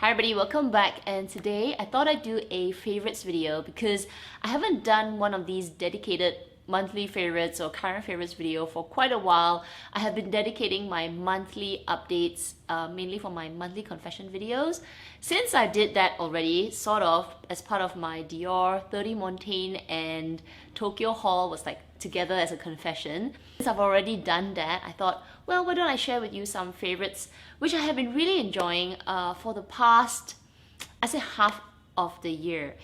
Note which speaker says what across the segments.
Speaker 1: Hi everybody, welcome back, and today I thought I'd do a favorites video because I haven't done one of these dedicated monthly favorites or current favorites video for quite a while. I have been dedicating my monthly updates mainly for my monthly confession videos. Since I did that already, sort of as part of my Dior 30 Montaigne and Tokyo haul was like together as a confession. Since I've already done that, I thought, well, why don't I share with you some favorites which I have been really enjoying for the past, I say half of the year.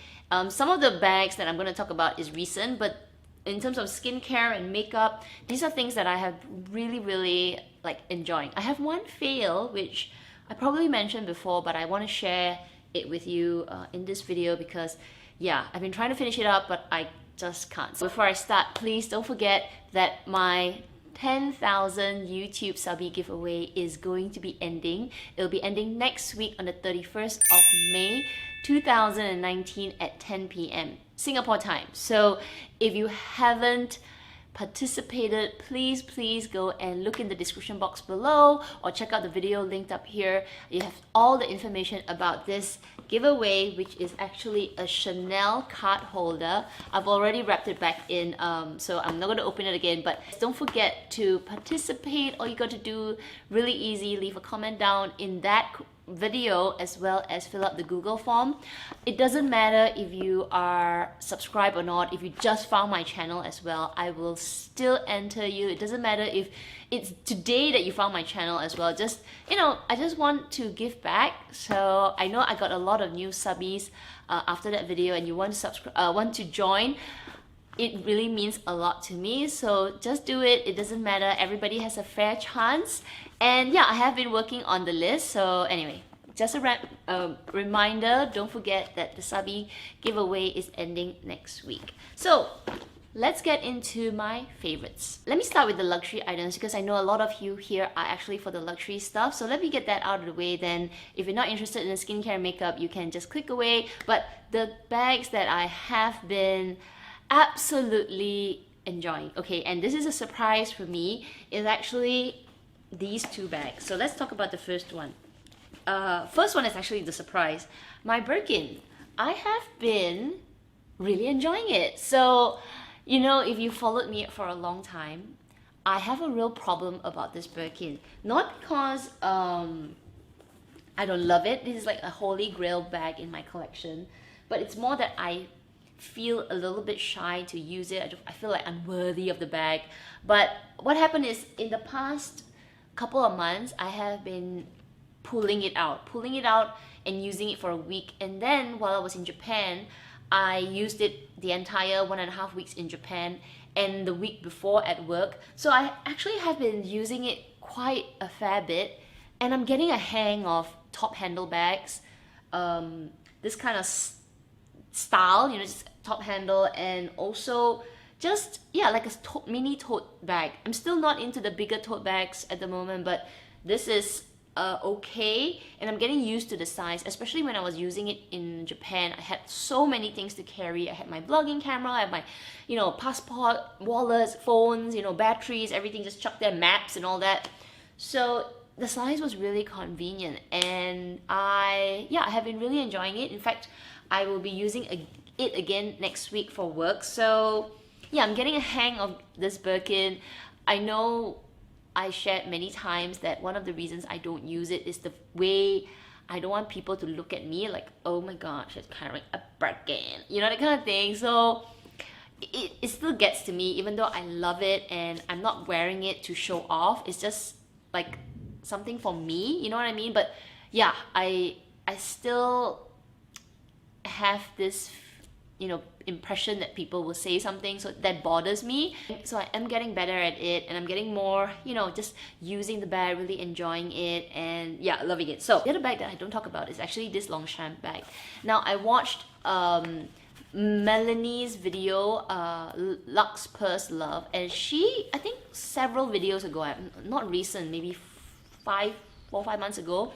Speaker 1: Some of the bags that I'm going to talk about is recent, but in terms of skincare and makeup, these are things that I have really like enjoying. I have one fail which I probably mentioned before, but I want to share it with you in this video because yeah, I've been trying to finish it up, but I just can't. So before I start, please don't forget that my 10,000 YouTube subby giveaway is going to be ending. It'll be ending next week on the 31st of May 2019 at 10 p.m. Singapore time. So if you haven't participated, please go and look in the description box below or check out the video linked up here. You have all the information about this giveaway, which is actually a Chanel card holder. I've already wrapped it back in, so I'm not going to open it again, but don't forget to participate. All you got to do, really easy, leave a comment down in that video as well as fill out the Google form. It doesn't matter if you are subscribed or not. If you just found my channel as well, I will still enter you. It doesn't matter if it's today that you found my channel as well. Just, you know, I just want to give back. So I know I got a lot of new subbies after that video, and you want to subscribe, want to join. It really means a lot to me, so just do it. It doesn't matter. Everybody has a fair chance. And yeah, I have been working on the list. So anyway, just a reminder, don't forget that the subby giveaway is ending next week. So let's get into my favorites. Let me start with the luxury items because I know a lot of you here are actually for the luxury stuff. So let me get that out of the way. Then if you're not interested in the skincare and makeup, you can just click away. But the bags that I have been absolutely enjoying, okay, and this is a surprise for me, is actually these two bags. So let's talk about the first one. First one is actually the surprise. My Birkin. I have been really enjoying it. So, you know, if you followed me for a long time, I have a real problem about this Birkin. Not because I don't love it. This is like a holy grail bag in my collection, but it's more that I feel a little bit shy to use it. I feel like unworthy of the bag. But what happened is, in the past couple of months, I have been pulling it out and using it for a week. And then while I was in Japan, I used it the entire 1.5 weeks in Japan and the week before at work. So I actually have been using it quite a fair bit, and I'm getting a hang of top handle bags. This kind of style, you know, just top handle, and also just, yeah, like a mini tote bag. I'm still not into the bigger tote bags at the moment, but this is okay, and I'm getting used to the size, especially when I was using it in Japan. I had so many things to carry. I had my vlogging camera, I had my, you know, passport, wallets, phones, you know, batteries, everything just chucked there, maps and all that. So the size was really convenient, and I have been really enjoying it. In fact, I will be using it again next week for work. So yeah, I'm getting a hang of this Birkin. I know I shared many times that one of the reasons I don't use it is the way I don't want people to look at me like, oh my gosh, she's carrying a Birkin, you know, that kind of thing. So it still gets to me, even though I love it and I'm not wearing it to show off. It's just like something for me, you know what I mean? But yeah, I still have this, you know, impression that people will say something, so that bothers me. So I am getting better at it, and I'm getting more, you know, just using the bag, really enjoying it, and yeah, loving it. So the other bag that I don't talk about is actually this Longchamp bag. Now, I watched Melanie's video, Luxe Purse Love, and she, I think several videos ago, not recent, maybe 4 or 5 months ago,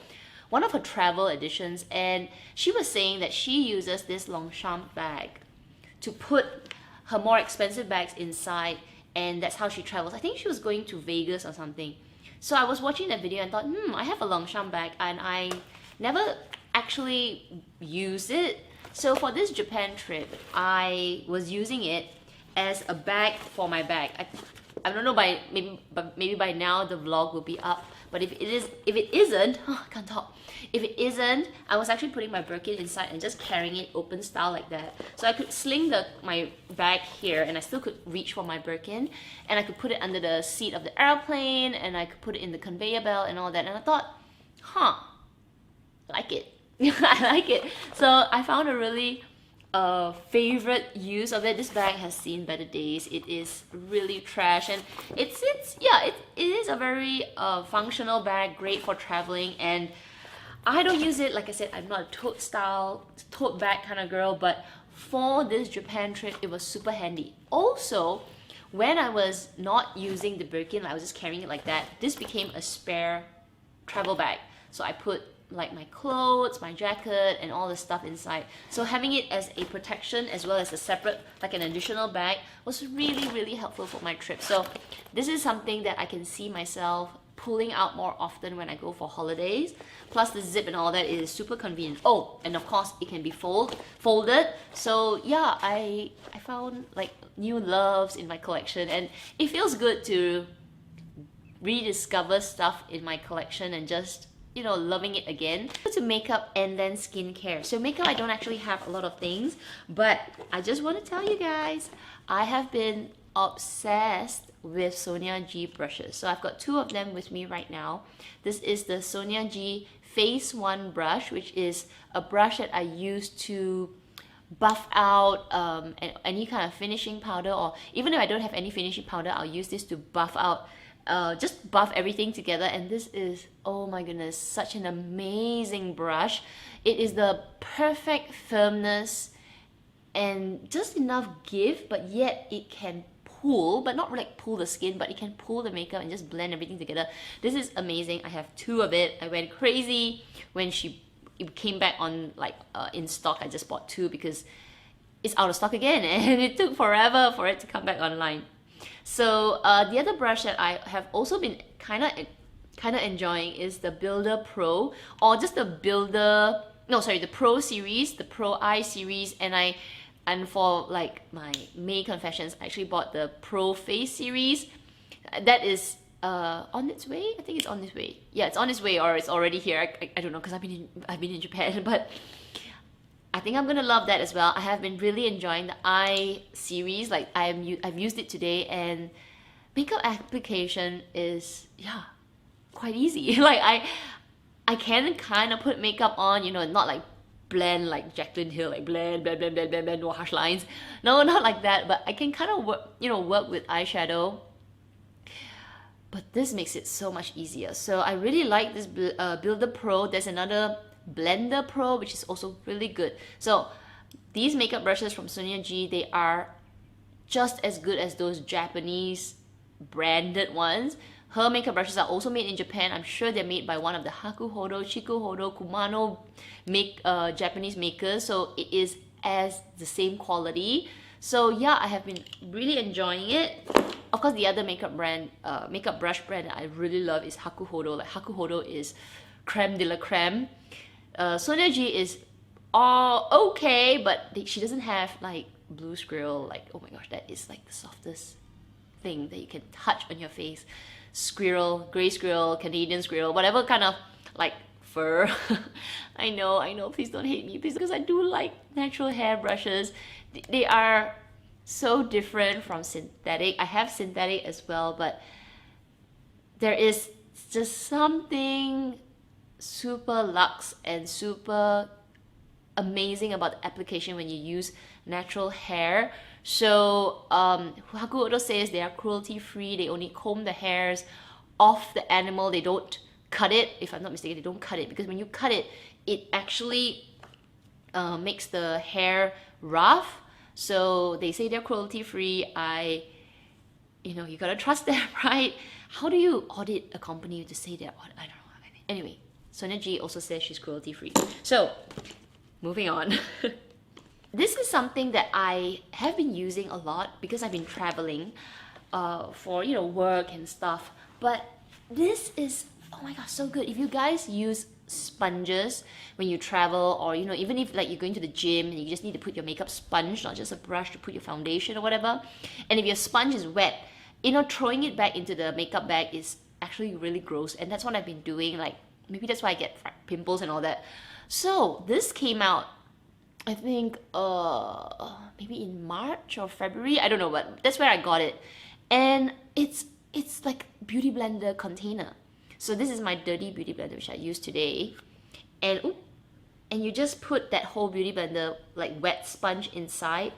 Speaker 1: one of her travel editions, and she was saying that she uses this Longchamp bag to put her more expensive bags inside, and that's how she travels. I think she was going to Vegas or something. So I was watching that video and thought, I have a Longchamp bag, and I never actually use it. So for this Japan trip, I was using it as a bag for my bag. I don't know, maybe by now the vlog will be up. But if it isn't, oh, I can't talk. If it isn't, I was actually putting my Birkin inside and just carrying it open style like that. So I could sling my bag here, and I still could reach for my Birkin, and I could put it under the seat of the airplane, and I could put it in the conveyor belt and all that. And I thought, huh, like it. I like it. So I found a really favorite use of it. This bag has seen better days. It is really trash, and it is a very functional bag, great for traveling. And I don't use it, like I said, I'm not a tote bag kind of girl, but for this Japan trip, it was super handy. Also, when I was not using the Birkin, I was just carrying it like that, this became a spare travel bag. So I put like my clothes, my jacket, and all the stuff inside. So having it as a protection as well as a separate, like an additional bag, was really, really helpful for my trip. So this is something that I can see myself pulling out more often when I go for holidays. Plus the zip and all that is super convenient. Oh, and of course it can be folded. So yeah, I found like new loves in my collection, and it feels good to rediscover stuff in my collection and just, you know, loving it again. To makeup and then skincare. So makeup, I don't actually have a lot of things, but I just want to tell you guys, I have been obsessed with Sonia G brushes. So I've got two of them with me right now. This is the Sonia G Phase 1 brush, which is a brush that I use to buff out any kind of finishing powder, or even if I don't have any finishing powder, I'll use this to buff out, just buff everything together. And this is, oh my goodness, such an amazing brush. It is the perfect firmness and just enough give, but yet it can pull, but not like pull the skin, but it can pull the makeup and just blend everything together. This is amazing. I have two of it. I went crazy when it came back on like in stock. I just bought two because it's out of stock again, and it took forever for it to come back online. So the other brush that I have also been kind of enjoying is the Builder Pro, or just the the Pro series, the Pro Eye series. And for like my May confessions, I actually bought the Pro Face series. That is on its way. I think it's on its way. Yeah, it's on its way, or it's already here. I don't know, because I've been in Japan, but I think I'm gonna love that as well. I have been really enjoying the Eye series. Like I've used it today, and makeup application is quite easy. Like I can kind of put makeup on, you know, not like blend like Jaclyn Hill, like blend, no harsh lines. No, not like that. But I can kind of work with eyeshadow. But this makes it so much easier. So I really like this Builder Pro. There's another Blender Pro, which is also really good. So these makeup brushes from Sonia G, they are just as good as those Japanese branded ones. Her makeup brushes are also made in Japan. I'm sure they're made by one of the Hakuhodo, Chikuhodo, Kumano Japanese makers. So it is as the same quality. So yeah, I have been really enjoying it. Of course, the other makeup brush brand that I really love is Hakuhodo. Like Hakuhodo is creme de la creme. Sonia G is okay, but she doesn't have like blue squirrel. Like, oh my gosh, that is like the softest thing that you can touch on your face. Squirrel, gray squirrel, Canadian squirrel, whatever kind of like fur. I know, please don't hate me, please, because I do like natural hair brushes. They are so different from synthetic. I have synthetic as well, but there is just something super luxe and super amazing about the application when you use natural hair. So Hakuhodo says they are cruelty free. They only comb the hairs off the animal. They don't cut it. If I'm not mistaken, they don't cut it, because when you cut it, it actually makes the hair rough. So they say they're cruelty free. You gotta trust them, right? How do you audit a company to say they're I don't know. Anyway, Sonia G also says she's cruelty free. So moving on. This is something that I have been using a lot because I've been traveling for work and stuff. But this is, oh my god, so good. If you guys use sponges when you travel, or you know, even if like you're going to the gym and you just need to put your makeup sponge, not just a brush to put your foundation or whatever. And if your sponge is wet, you know, throwing it back into the makeup bag is actually really gross, and that's what I've been doing. Like maybe that's why I get pimples and all that. So this came out, I think maybe in March or February, I don't know, but that's where I got it. And it's like beauty blender container. So this is my dirty beauty blender which I use today. And you just put that whole beauty blender, like wet sponge, inside.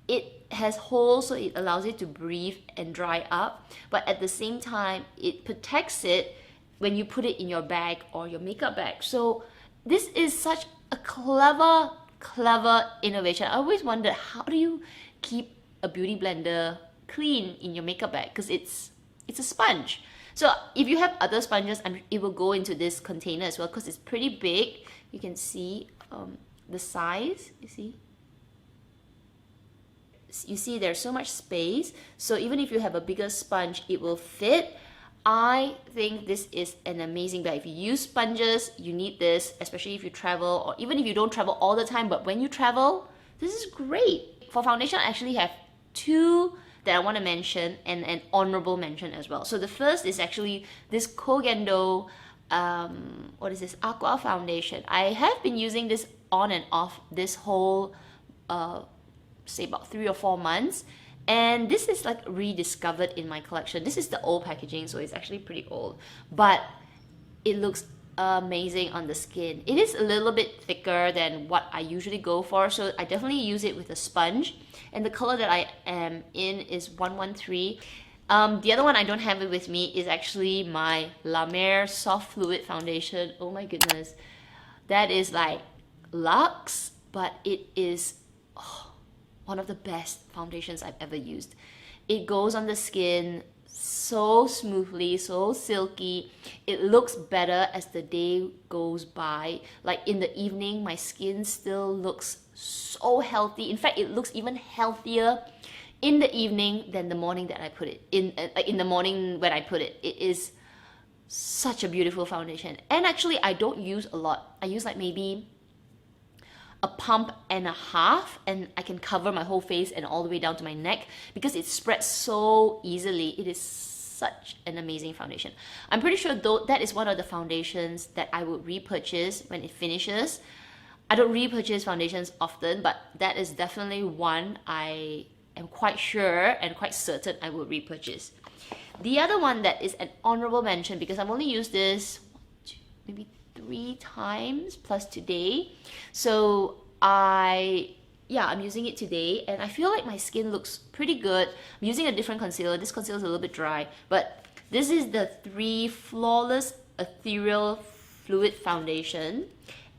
Speaker 1: It has holes so it allows it to breathe and dry up, but at the same time it protects it when you put it in your bag or your makeup bag. So this is such a clever innovation. I always wondered, how do you keep a beauty blender clean in your makeup bag, because it's a sponge. So if you have other sponges, it will go into this container as well, because it's pretty big. You can see the size, you see there's so much space, so even if you have a bigger sponge, it will fit. I think this is an amazing bag. If you use sponges, you need this, especially if you travel, or even if you don't travel all the time, but when you travel, this is great. For foundation, I actually have two that I want to mention, and an honorable mention as well. So the first is actually this Kogendo, what is this, Aqua foundation. I have been using this on and off this whole say about 3 or 4 months, and this is like rediscovered in my collection. This is the old packaging, so it's actually pretty old, but it looks amazing on the skin. It is a little bit thicker than what I usually go for, so I definitely use it with a sponge, and the color that I am in is 113. The other one I don't have it with me is actually my La Mer Soft Fluid Foundation. Oh my goodness, that is like Luxe, but it is one of the best foundations I've ever used. It goes on the skin so smoothly, so silky. It looks better as the day goes by. Like in the evening, my skin still looks so healthy. In fact, it looks even healthier in the evening than the morning that I put it in. Like in the morning when I put it, it is such a beautiful foundation. And actually, I don't use a lot. I use like maybe a pump and a half, and I can cover my whole face and all the way down to my neck because it spreads so easily. It is such an amazing foundation. I'm pretty sure though that is one of the foundations that I would repurchase when it finishes. I don't repurchase foundations often, but that is definitely one I am quite sure and quite certain I will repurchase. The other one that is an honorable mention, because I've only used this maybe 3 times plus today, so I'm using it today, and I feel like my skin looks pretty good. I'm using a different concealer. This concealer is a little bit dry, but this is the 3 Flawless Ethereal Fluid Foundation,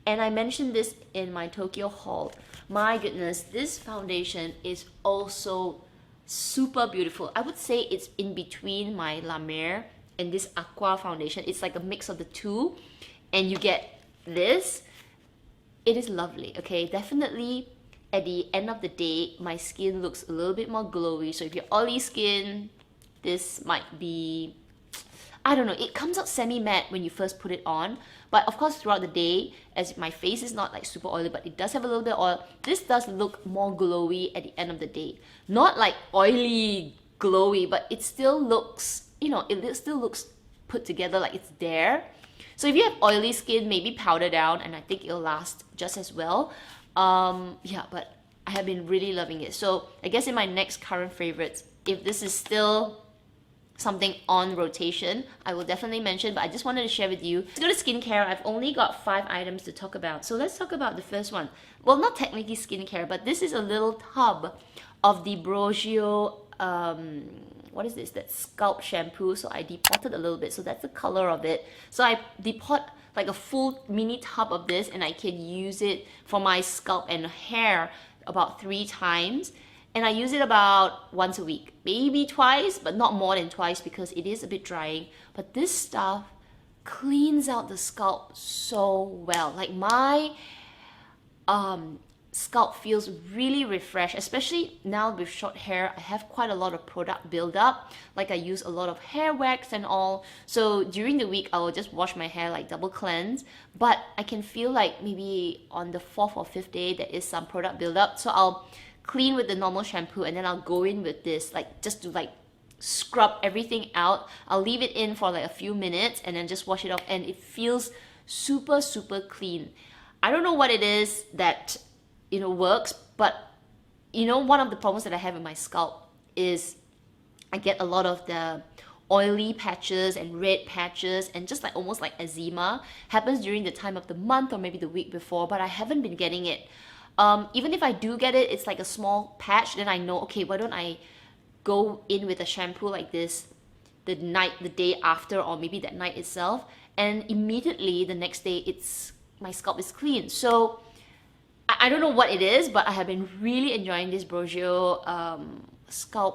Speaker 1: and I mentioned this in my Tokyo haul. My goodness, this foundation is also super beautiful. I would say it's in between my La Mer and this Aqua foundation. It's like a mix of the two, and you get this. It is lovely, okay? Definitely at the end of the day, my skin looks a little bit more glowy. So if you're oily skin, this might be, I don't know, it comes out semi-matte when you first put it on. But of course, throughout the day, as my face is not like super oily, but it does have a little bit of oil, this does look more glowy at the end of the day. Not like oily glowy, but it still looks, you know, it still looks put together, like it's there. So if you have oily skin, maybe powder down, and I think it'll last just as well. Yeah, but I have been really loving it. So I guess in my next current favorites, if this is still something on rotation, I will definitely mention, but I just wanted to share with you. Let's go to skincare. I've only got 5 items to talk about. So let's talk about the first one. Well, not technically skincare, but this is a little tub of the Briogeo, what is this? That Scalp shampoo. So I depotted a little bit. So that's the color of it. So I depot like a full mini tub of this, and I can use it for my scalp and hair about 3 times. And I use it about once a week, maybe twice, but not more than twice because it is a bit drying. But this stuff cleans out the scalp so well. Like my scalp feels really refreshed, especially now with short hair. I have quite a lot of product buildup, like I use a lot of hair wax and all. So during the week, I will just wash my hair, like double cleanse. But I can feel like maybe on the 4th or 5th day, there is some product buildup. So I'll clean with the normal shampoo and then I'll go in with this, like just to like scrub everything out. I'll leave it in for like a few minutes and then just wash it off, and it feels super, super clean. I don't know what it is that works, but one of the problems that I have in my scalp is I get a lot of the oily patches and red patches and just like almost like eczema. Happens during the time of the month or maybe the week before, but I haven't been getting it. Even if I do get it, it's like a small patch, then I know, okay, why don't I go in with a shampoo like this the day after, or maybe that night itself, and immediately the next day my scalp is clean. So I don't know what it is, but I have been really enjoying this Briogeo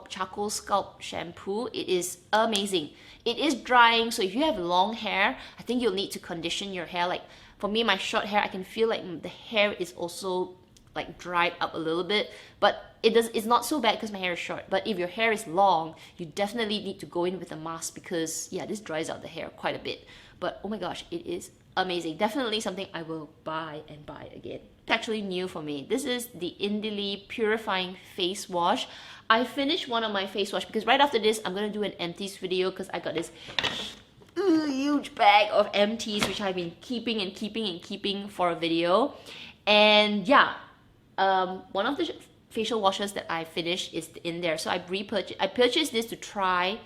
Speaker 1: charcoal scalp shampoo. It is amazing. It is drying, so if you have long hair, I think you'll need to condition your hair. Like for me, my short hair, I can feel like the hair is also like dried up a little bit, but it's not so bad because my hair is short. But if your hair is long, you definitely need to go in with a mask, because yeah, this dries out the hair quite a bit. But oh my gosh, it is amazing. Definitely something I will buy and buy again. It's actually new for me. This is the Indily Purifying Face Wash. I finished one of my face wash because right after this, I'm gonna do an empties video because I got this huge bag of empties which I've been keeping and keeping and keeping for a video. And yeah, one of the facial washes that I finished is in there. So I purchased this to try,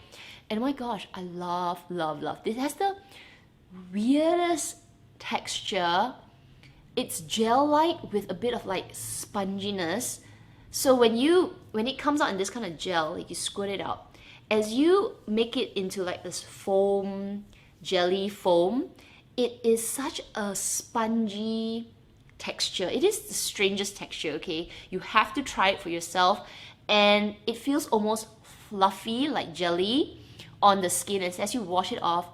Speaker 1: and oh my gosh, I love, love, love. This has the weirdest texture. It's gel-like with a bit of like sponginess. So when it comes out in this kind of gel, like you squirt it out, as you make it into like this foam, jelly foam, it is such a spongy texture. It is the strangest texture, okay? You have to try it for yourself, and it feels almost fluffy, like jelly on the skin. And as you wash it off,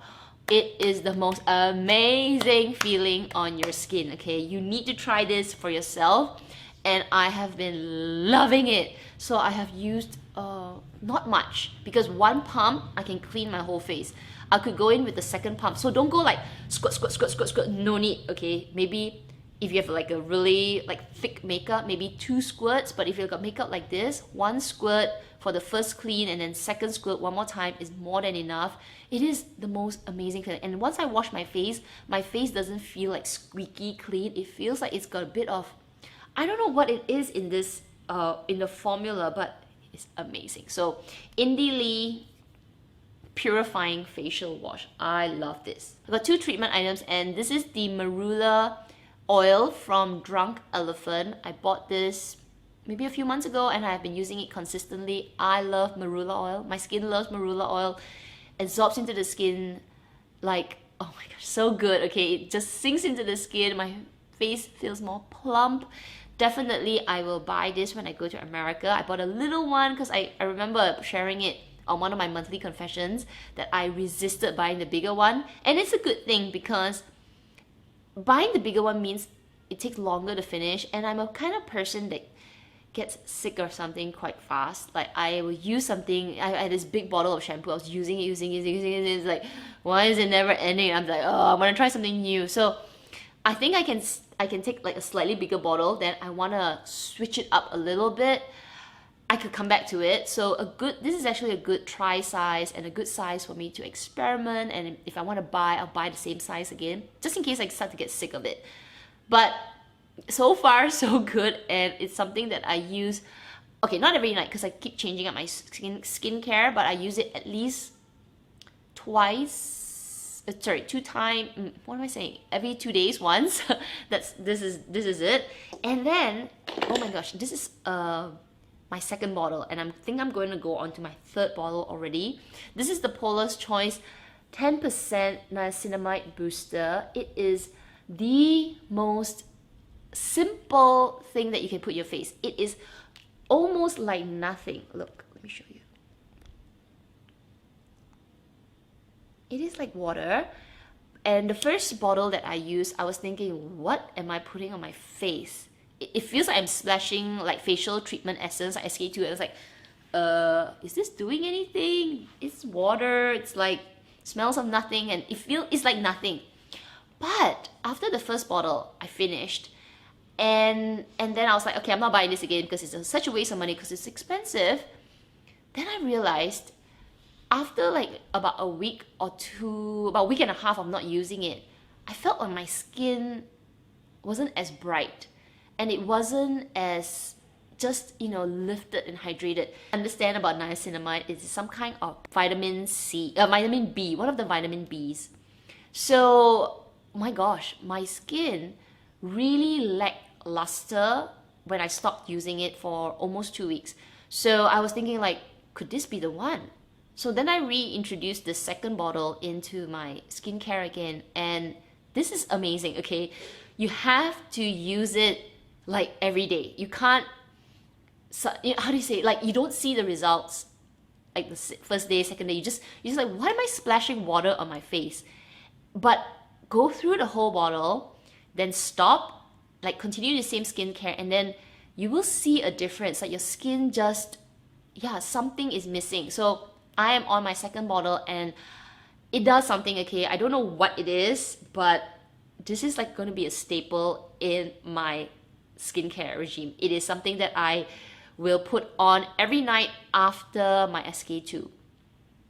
Speaker 1: it is the most amazing feeling on your skin, okay? You need to try this for yourself, and I have been loving it. So I have used not much, because one pump I can clean my whole face. I could go in with the second pump, so don't go like squirt, squirt, squirt, squirt, squirt. No need, okay? Maybe if you have like a really like thick makeup, maybe 2 squirts. But if you've got makeup like this, 1 squirt for the first clean, and then second squirt one more time is more than enough. It is the most amazing feeling. And once I wash my face doesn't feel like squeaky clean. It feels like it's got a bit of, I don't know what it is in this in the formula, but it's amazing. So Indily Purifying Facial Wash. I love this. I've got 2 treatment items, and this is the Marula oil from Drunk Elephant. I bought this maybe a few months ago, and I've been using it consistently. I love Marula oil. My skin loves Marula oil. It absorbs into the skin like, oh my gosh, so good. Okay, it just sinks into the skin. My face feels more plump. Definitely, I will buy this when I go to America. I bought a little one because I remember sharing it on one of my monthly confessions that I resisted buying the bigger one. And it's a good thing, because buying the bigger one means it takes longer to finish, and I'm a kind of person that gets sick of something quite fast. Like I will use something, I had this big bottle of shampoo, I was using it, it's like, why is it never ending? I'm like, oh, I'm gonna try something new. So I think I can take like a slightly bigger bottle, then I wanna switch it up a little bit. I could come back to it. So this is actually a good try size and a good size for me to experiment, and if I want to buy, I'll buy the same size again, just in case I start to get sick of it. But so far so good, and it's something that I use, okay, not every night because I keep changing up my skincare, but I use it at least every 2 days once. This is it. And then, oh my gosh, this is my second bottle, and I think I'm going to go on to my 3rd bottle already. This is the Paula's Choice 10% Niacinamide Booster. It is the most simple thing that you can put your face. It is almost like nothing. Look, let me show you. It is like water. And the first bottle that I used, I was thinking, what am I putting on my face? it feels like I'm splashing like facial treatment essence, like SK2, and it's like, is this doing anything? It's water, it's like, smells of nothing, and it's like nothing. But after the first bottle, I finished, and then I was like, okay, I'm not buying this again because it's such a waste of money because it's expensive. Then I realized, after like about a week or two, about a week and a half of not using it, I felt like my skin wasn't as bright, and it wasn't as just, you know, lifted and hydrated. Understand about niacinamide, it's some kind of vitamin B, one of the vitamin Bs. So, my gosh, my skin really lacked luster when I stopped using it for almost 2 weeks. So I was thinking like, could this be the one? So then I reintroduced the second bottle into my skincare again, and this is amazing, okay? You have to use it like every day. You can't, so, how do you say it? Like, you don't see the results like the first day, second day. You're just like, why am I splashing water on my face? But go through the whole bottle, then stop, like continue the same skincare, and then you will see a difference. Like your skin just, yeah, something is missing. So I am on my second bottle and it does something, okay? I don't know what it is, but this is like going to be a staple in my skincare regime. It is something that I will put on every night after my SK2.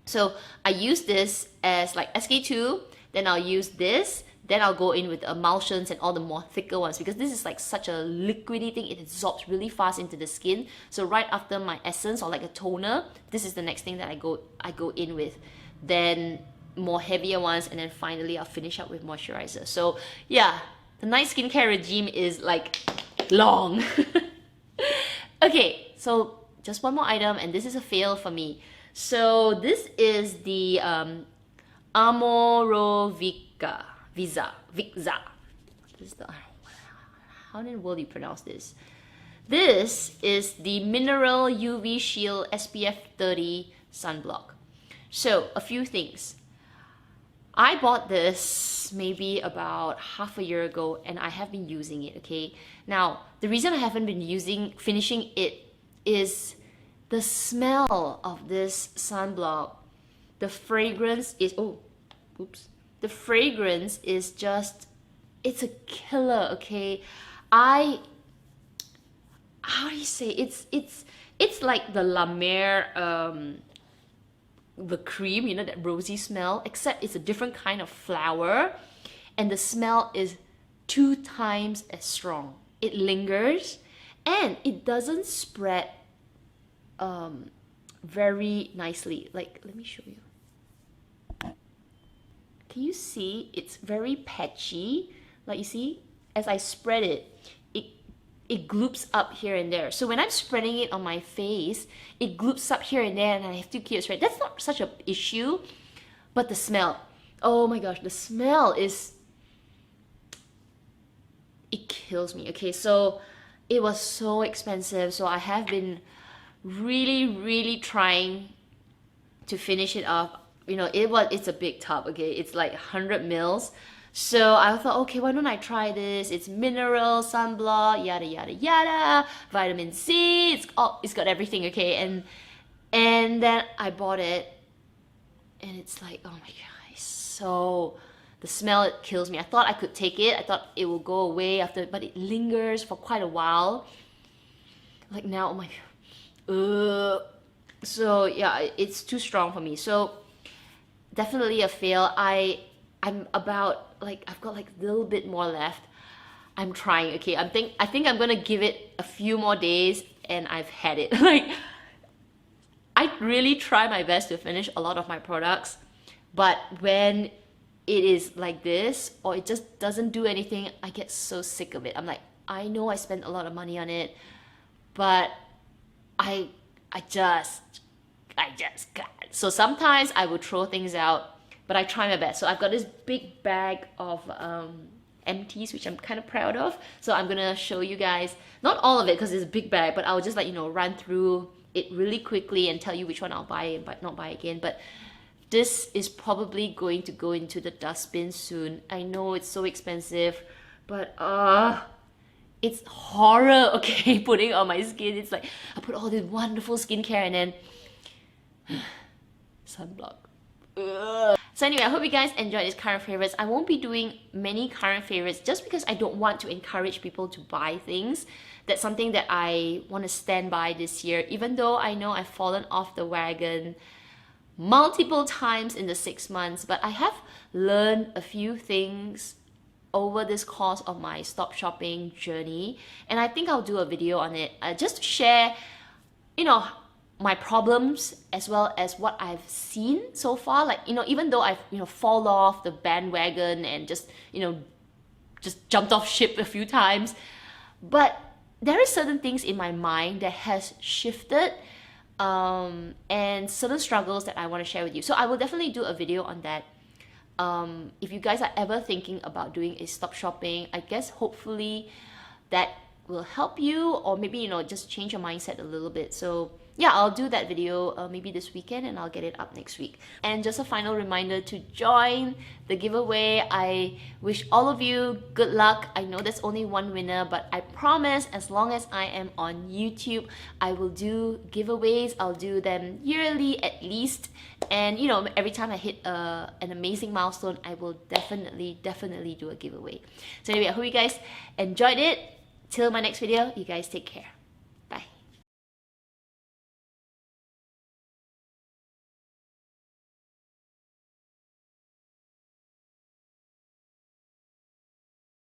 Speaker 1: So I use this as like SK2, then I'll use this, then I'll go in with emulsions and all the more thicker ones, because this is like such a liquidy thing. It absorbs really fast into the skin. So right after my essence or like a toner, this is the next thing that I go in with. Then more heavier ones, and then finally I'll finish up with moisturizer. So yeah, the night skincare regime is like long. Okay, so just one more item, and this is a fail for me. So this is the Omorivicza. This is the, how in the world do you pronounce this? This is the Mineral UV Shield SPF 30 Sunblock. So a few things. I bought this maybe about half a year ago, and I have been using it, okay? Now, the reason I haven't been finishing it is the smell of this sunblock. The fragrance is, the fragrance is just, it's a killer, okay? How do you say, it's like the La Mer, the cream, you know, that rosy smell, except it's a different kind of flower, and the smell is 2 times as strong. It lingers, and it doesn't spread very nicely. Like, let me show you. Can you see? It's very patchy. Like, you see, as I spread it, it gloops up here and there. So when I'm spreading it on my face, it gloops up here and there, and I have to keep it straight. That's not such an issue, but the smell. Oh my gosh, the smell is, it kills me. Okay, so it was so expensive, so I have been really trying to finish it off. You know, it's a big tub, okay? It's like 100 mils. So I thought, okay, why don't I try this? It's mineral, sunblock, yada yada yada, vitamin C, it's got everything, okay? And then I bought it, and it's like, oh my god, so the smell, it kills me. I thought I could take it. I thought it will go away after, but it lingers for quite a while. Like now, oh my god. So yeah, it's too strong for me. So definitely a fail. I'm about, like, I've got like a little bit more left. I'm trying, okay? I think I'm gonna give it a few more days, and I've had it. Like, I really try my best to finish a lot of my products, but when it is like this, or it just doesn't do anything, I get so sick of it. I'm like, I know I spent a lot of money on it, but I just got it. So sometimes I will throw things out, but I try my best. So I've got this big bag of empties, which I'm kind of proud of. So I'm gonna show you guys, not all of it because it's a big bag, but I'll just, like, you know, run through it really quickly and tell you which one I'll buy and not buy again. But this is probably going to go into the dustbin soon. I know it's so expensive, but it's horror, okay, putting on my skin. It's like I put all this wonderful skincare and then sunblock. Ugh. So anyway, I hope you guys enjoyed these current favorites. I won't be doing many current favorites just because I don't want to encourage people to buy things. That's something that I want to stand by this year, even though I know I've fallen off the wagon multiple times in the 6 months, but I have learned a few things over this course of my stop shopping journey, and I think I'll do a video on it just to share, you know, my problems as well as what I've seen so far. Like, you know, even though I've, you know, fall off the bandwagon and just, you know, just jumped off ship a few times, but there are certain things in my mind that has shifted, and certain struggles that I want to share with you. So I will definitely do a video on that. If you guys are ever thinking about doing a stop shopping, I guess hopefully that will help you, or maybe, you know, just change your mindset a little bit. So yeah, I'll do that video maybe this weekend, and I'll get it up next week. And just a final reminder to join the giveaway. I wish all of you good luck. I know there's only one winner, but I promise as long as I am on YouTube, I will do giveaways. I'll do them yearly at least. And you know, every time I hit an amazing milestone, I will definitely do a giveaway. So anyway, I hope you guys enjoyed it. Till my next video, you guys take care.